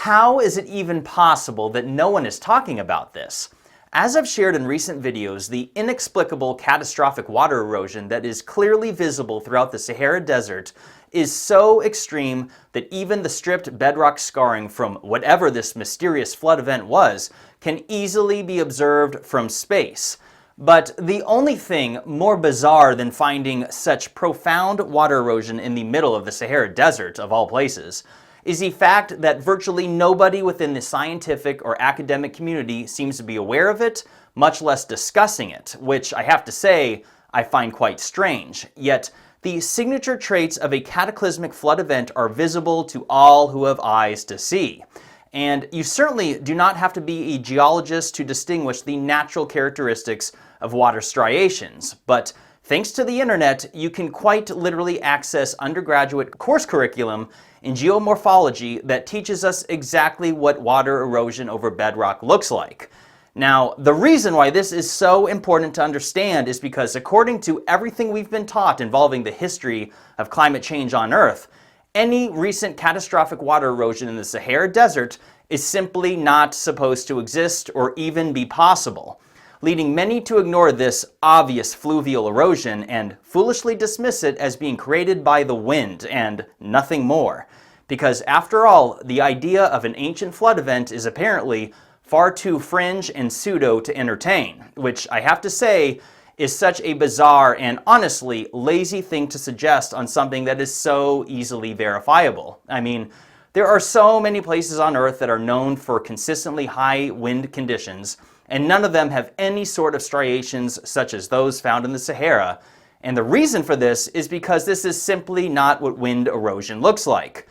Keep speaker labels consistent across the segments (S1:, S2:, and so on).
S1: How is it even possible that no one is talking about this? As I've shared in recent videos, the inexplicable catastrophic water erosion that is clearly visible throughout the Sahara Desert is so extreme that even the stripped bedrock scarring from whatever this mysterious flood event was can easily be observed from space. But the only thing more bizarre than finding such profound water erosion in the middle of the Sahara Desert, of all places, is the fact that virtually nobody within the scientific or academic community seems to be aware of it, much less discussing it, which I have to say I find quite strange. Yet, the signature traits of a cataclysmic flood event are visible to all who have eyes to see. And you certainly do not have to be a geologist to distinguish the natural characteristics of water striations, but thanks to the internet, you can quite literally access undergraduate course curriculum in geomorphology that teaches us exactly what water erosion over bedrock looks like. Now, the reason why this is so important to understand is because according to everything we've been taught involving the history of climate change on Earth, any recent catastrophic water erosion in the Sahara Desert is simply not supposed to exist or even be possible, leading many to ignore this obvious fluvial erosion and foolishly dismiss it as being created by the wind and nothing more. Because after all, the idea of an ancient flood event is apparently far too fringe and pseudo to entertain, which I have to say is such a bizarre and honestly lazy thing to suggest on something that is so easily verifiable. I mean, there are so many places on Earth that are known for consistently high wind conditions, and none of them have any sort of striations such as those found in the Sahara. And the reason for this is because this is simply not what wind erosion looks like.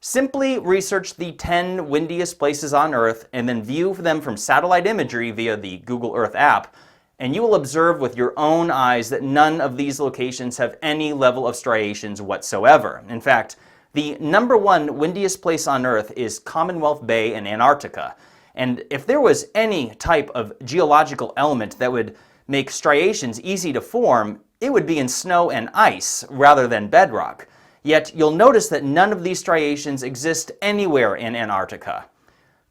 S1: Simply research the 10 windiest places on Earth and then view them from satellite imagery via the Google Earth app, and you will observe with your own eyes that none of these locations have any level of striations whatsoever. In fact, the #1 windiest place on Earth is Commonwealth Bay in Antarctica. And if there was any type of geological element that would make striations easy to form, it would be in snow and ice rather than bedrock. Yet you'll notice that none of these striations exist anywhere in Antarctica.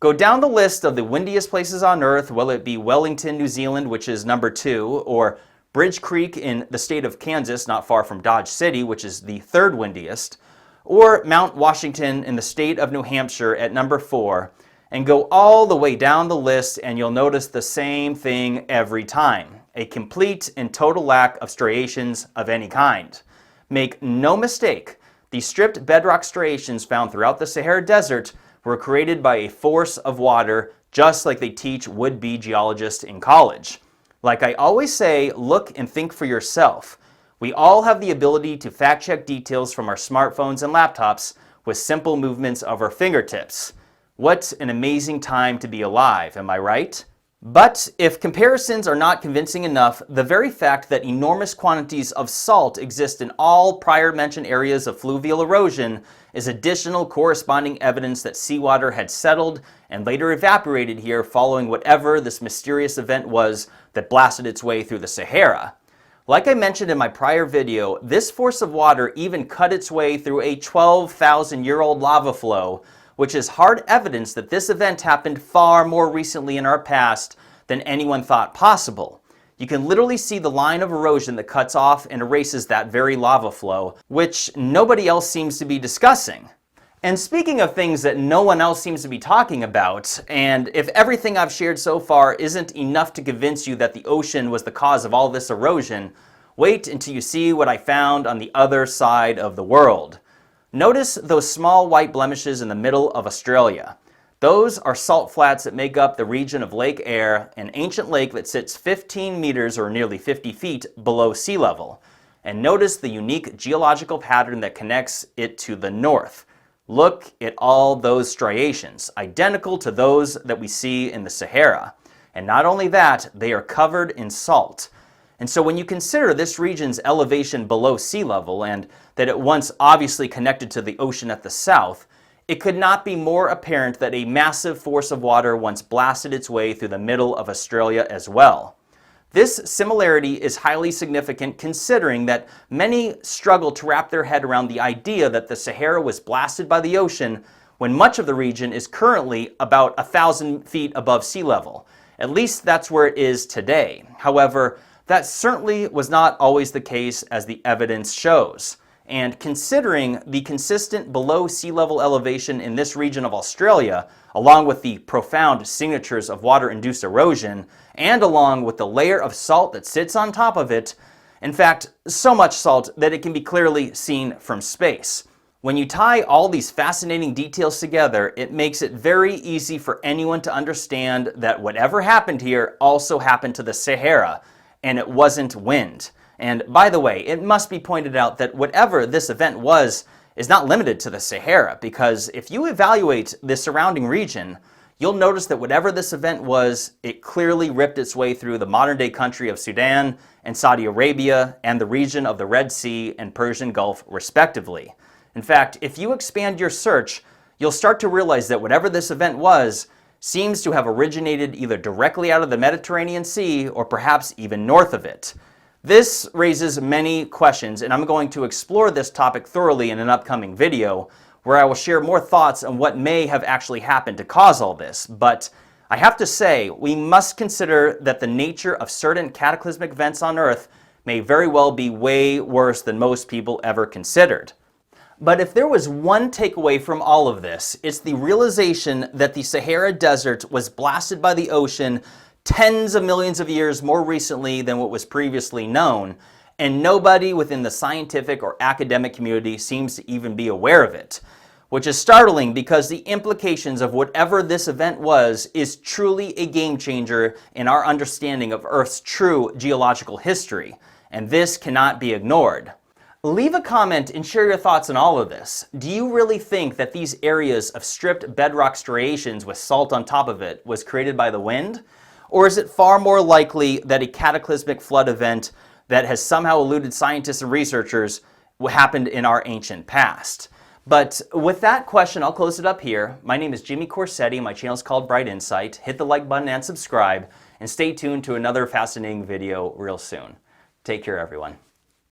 S1: Go down the list of the windiest places on Earth, will it be Wellington, New Zealand, which is #2, or Bridge Creek in the state of Kansas, not far from Dodge City, which is the 3rd windiest, or Mount Washington in the state of New Hampshire at #4, and go all the way down the list and you'll notice the same thing every time: a complete and total lack of striations of any kind. Make no mistake, the stripped bedrock striations found throughout the Sahara Desert were created by a force of water, just like they teach would-be geologists in college. Like I always say, look and think for yourself. We all have the ability to fact-check details from our smartphones and laptops with simple movements of our fingertips. What an amazing time to be alive, am I right? But if comparisons are not convincing enough, the very fact that enormous quantities of salt exist in all prior mentioned areas of fluvial erosion is additional corresponding evidence that seawater had settled and later evaporated here following whatever this mysterious event was that blasted its way through the Sahara. Like I mentioned in my prior video, this force of water even cut its way through a 12,000-year-old lava flow, which is hard evidence that this event happened far more recently in our past than anyone thought possible. You can literally see the line of erosion that cuts off and erases that very lava flow, which nobody else seems to be discussing. And speaking of things that no one else seems to be talking about, and if everything I've shared so far isn't enough to convince you that the ocean was the cause of all this erosion, wait until you see what I found on the other side of the world. Notice those small white blemishes in the middle of Australia. Those are salt flats that make up the region of Lake Eyre, an ancient lake that sits 15 meters or nearly 50 feet below sea level. And notice the unique geological pattern that connects it to the north. Look at all those striations, identical to those that we see in the Sahara. And not only that, they are covered in salt. And so when you consider this region's elevation below sea level and that it once obviously connected to the ocean at the south, it could not be more apparent that a massive force of water once blasted its way through the middle of Australia as well. This similarity is highly significant considering that many struggle to wrap their head around the idea that the Sahara was blasted by the ocean when much of the region is currently about 1,000 feet above sea level. At least that's where it is today. However, that certainly was not always the case, as the evidence shows. And considering the consistent below sea level elevation in this region of Australia, along with the profound signatures of water-induced erosion, and along with the layer of salt that sits on top of it, in fact, so much salt that it can be clearly seen from space. When you tie all these fascinating details together, it makes it very easy for anyone to understand that whatever happened here also happened to the Sahara, and it wasn't wind. And by the way, it must be pointed out that whatever this event was is not limited to the Sahara, because if you evaluate the surrounding region, you'll notice that whatever this event was, it clearly ripped its way through the modern-day country of Sudan and Saudi Arabia and the region of the Red Sea and Persian Gulf, respectively. In fact, if you expand your search, you'll start to realize that whatever this event was seems to have originated either directly out of the Mediterranean Sea or perhaps even north of it. This raises many questions, and I'm going to explore this topic thoroughly in an upcoming video, where I will share more thoughts on what may have actually happened to cause all this. But I have to say, we must consider that the nature of certain cataclysmic events on Earth may very well be way worse than most people ever considered. But if there was one takeaway from all of this, it's the realization that the Sahara Desert was blasted by the ocean tens of millions of years more recently than what was previously known, and nobody within the scientific or academic community seems to even be aware of it. Which is startling, because the implications of whatever this event was is truly a game changer in our understanding of Earth's true geological history, and this cannot be ignored. Leave a comment and share your thoughts on all of this. Do you really think that these areas of stripped bedrock striations with salt on top of it was created by the wind? Or is it far more likely that a cataclysmic flood event that has somehow eluded scientists and researchers happened in our ancient past? But with that question, I'll close it up here. My name is Jimmy Corsetti. My channel is called Bright Insight. Hit the like button and subscribe, and stay tuned to another fascinating video real soon. Take care, everyone.